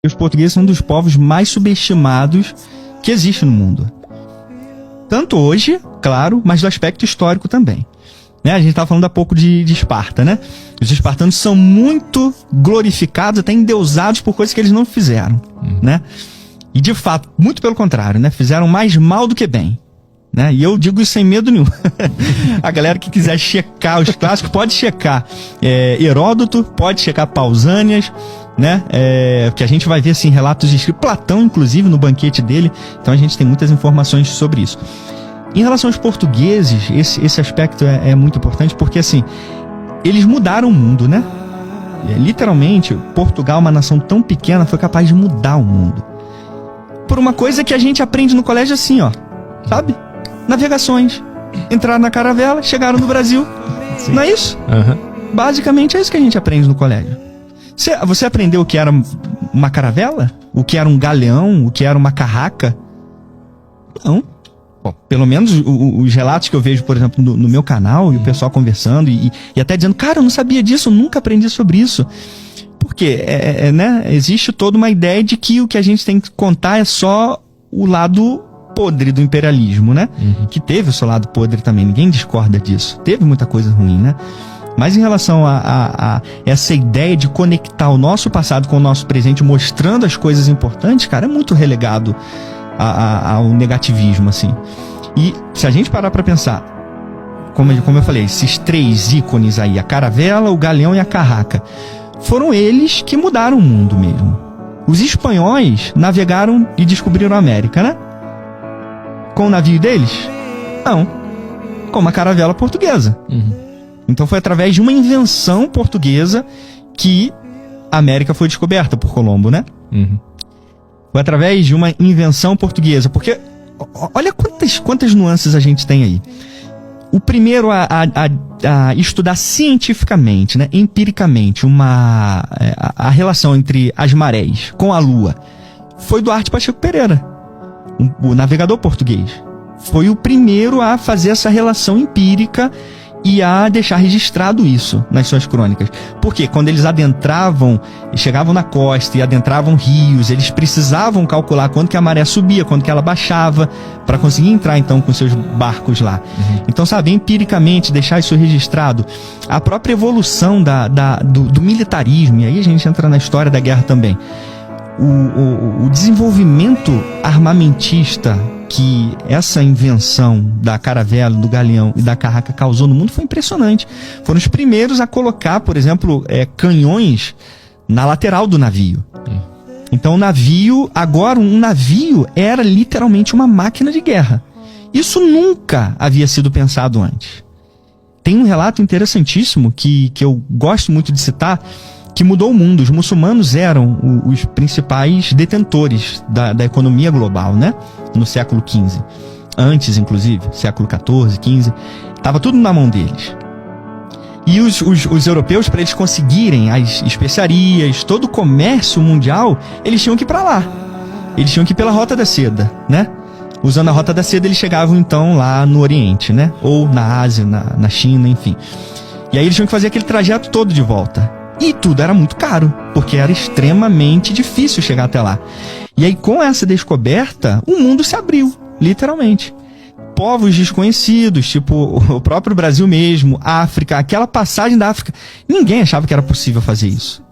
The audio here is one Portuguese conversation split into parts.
Os portugueses são um dos povos mais subestimados que existe no mundo. Tanto hoje, claro, mas do aspecto histórico também. Né? A gente estava falando há pouco de Esparta, né? Os espartanos são muito glorificados, até endeusados por coisas que eles não fizeram, né? E de fato, muito pelo contrário, né? Fizeram mais mal do que bem. Né? E eu digo isso sem medo nenhum. A galera que quiser checar os clássicos, pode checar Heródoto, pode checar Pausânias, né? Que a gente vai ver assim, relatos escritos, Platão inclusive no banquete dele. Então a gente tem muitas informações sobre isso. Em relação aos portugueses, esse aspecto é muito importante, porque assim, eles mudaram o mundo, né? Literalmente, Portugal, uma nação tão pequena, foi capaz de mudar o mundo. Por uma coisa que a gente aprende no colégio assim, ó, sabe? Navegações. Entraram na caravela, chegaram no Brasil. Sim. Não é isso? Uhum. Basicamente é isso que a gente aprende no colégio. Você aprendeu o que era uma caravela? O que era um galeão? O que era uma carraca? Não. Bom, pelo menos os relatos que eu vejo, por exemplo, no meu canal, e o pessoal conversando e até dizendo, cara, eu não sabia disso, eu nunca aprendi sobre isso. Porque né, existe toda uma ideia de que o que a gente tem que contar é só o lado podre do imperialismo, né? Que teve o seu lado podre também, ninguém discorda disso. Teve muita coisa ruim, né? Mas em relação a essa ideia de conectar o nosso passado com o nosso presente, mostrando as coisas importantes, cara, é muito relegado ao negativismo, assim. E se a gente parar pra pensar, como eu falei, esses três ícones aí, a caravela, o galeão e a carraca, foram eles que mudaram o mundo mesmo. Os espanhóis navegaram e descobriram a América, né? Com o navio deles? Não. Com uma caravela portuguesa. Então foi através de uma invenção portuguesa que a América foi descoberta por Colombo, né? Foi através de uma invenção portuguesa. Porque, olha quantas nuances a gente tem aí. O primeiro a estudar cientificamente, né, empiricamente, a relação entre as marés com a Lua foi Duarte Pacheco Pereira, o navegador português. Foi o primeiro a fazer essa relação empírica e a deixar registrado isso nas suas crônicas. Porque quando eles adentravam, chegavam na costa e adentravam rios, eles precisavam calcular quando que a maré subia, quando que ela baixava, para conseguir entrar então com seus barcos lá. Então, sabe, empiricamente deixar isso registrado. A própria evolução do militarismo, e aí a gente entra na história da guerra também. O desenvolvimento armamentista que essa invenção da caravela, do galeão e da carraca causou no mundo foi impressionante. Foram os primeiros a colocar, por exemplo, canhões na lateral do navio. Então um navio era literalmente uma máquina de guerra. Isso nunca havia sido pensado antes. Tem um relato interessantíssimo que eu gosto muito de citar, que mudou o mundo. Os muçulmanos eram os principais detentores da economia global, né? No século XV. Antes, inclusive, século XIV, XV. Estava tudo na mão deles. E os europeus, para eles conseguirem as especiarias, todo o comércio mundial, eles tinham que ir para lá. Eles tinham que ir pela Rota da Seda, né? Usando a Rota da Seda, eles chegavam, então, lá no Oriente, né? Ou na Ásia, na China, enfim. E aí eles tinham que fazer aquele trajeto todo de volta. E tudo era muito caro, porque era extremamente difícil chegar até lá. E aí, com essa descoberta, o mundo se abriu, literalmente. Povos desconhecidos, tipo o próprio Brasil mesmo, África, aquela passagem da África, ninguém achava que era possível fazer isso.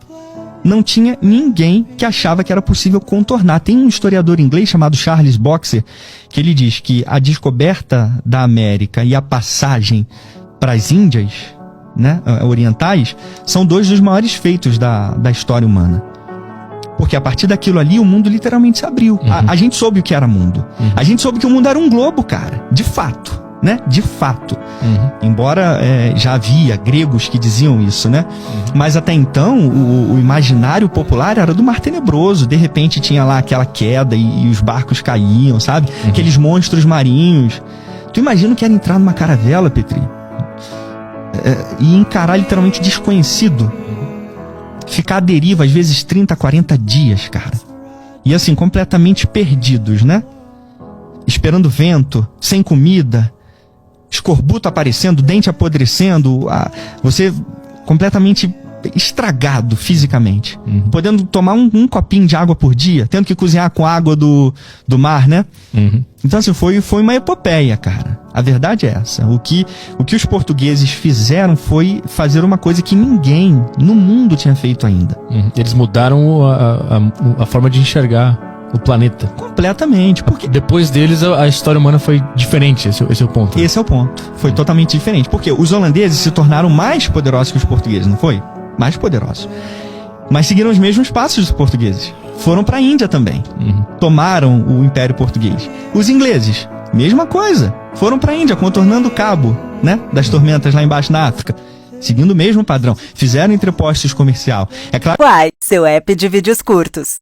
Não tinha ninguém que achava que era possível contornar. Tem um historiador inglês chamado Charles Boxer, que ele diz que a descoberta da América e a passagem para as Índias, né, orientais, são dois dos maiores feitos da história humana. Porque a partir daquilo ali, o mundo literalmente se abriu. A gente soube o que era mundo. A gente soube que o mundo era um globo, cara. De fato, né? De fato. Embora já havia gregos que diziam isso, né? Mas até então, o imaginário popular era do Mar Tenebroso. De repente tinha lá aquela queda e os barcos caíam, sabe? Aqueles monstros marinhos. Tu imagina o que era entrar numa caravela, Petri? E encarar literalmente desconhecido. Ficar à deriva, às vezes 30, 40 dias, cara. E assim, completamente perdidos, né? Esperando vento, sem comida, escorbuto aparecendo, dente apodrecendo, você completamente estragado fisicamente, podendo tomar um copinho de água por dia, tendo que cozinhar com água do mar, né? Então, assim, foi uma epopeia, cara. A verdade é essa. O que os portugueses fizeram foi fazer uma coisa que ninguém no mundo tinha feito ainda. Eles mudaram a forma de enxergar o planeta. Completamente. Porque depois deles, a história humana foi diferente. Esse é o ponto. Esse é o ponto. Foi totalmente diferente. Porque os holandeses se tornaram mais poderosos que os portugueses, não foi? Mais poderosos. Mas seguiram os mesmos passos dos portugueses. Foram para a Índia também. Tomaram o Império Português. Os ingleses, mesma coisa. Foram para a Índia, contornando o cabo, né, das tormentas lá embaixo na África. Seguindo o mesmo padrão. Fizeram entrepostos comercial. É claro. Uai, seu app de vídeos curtos.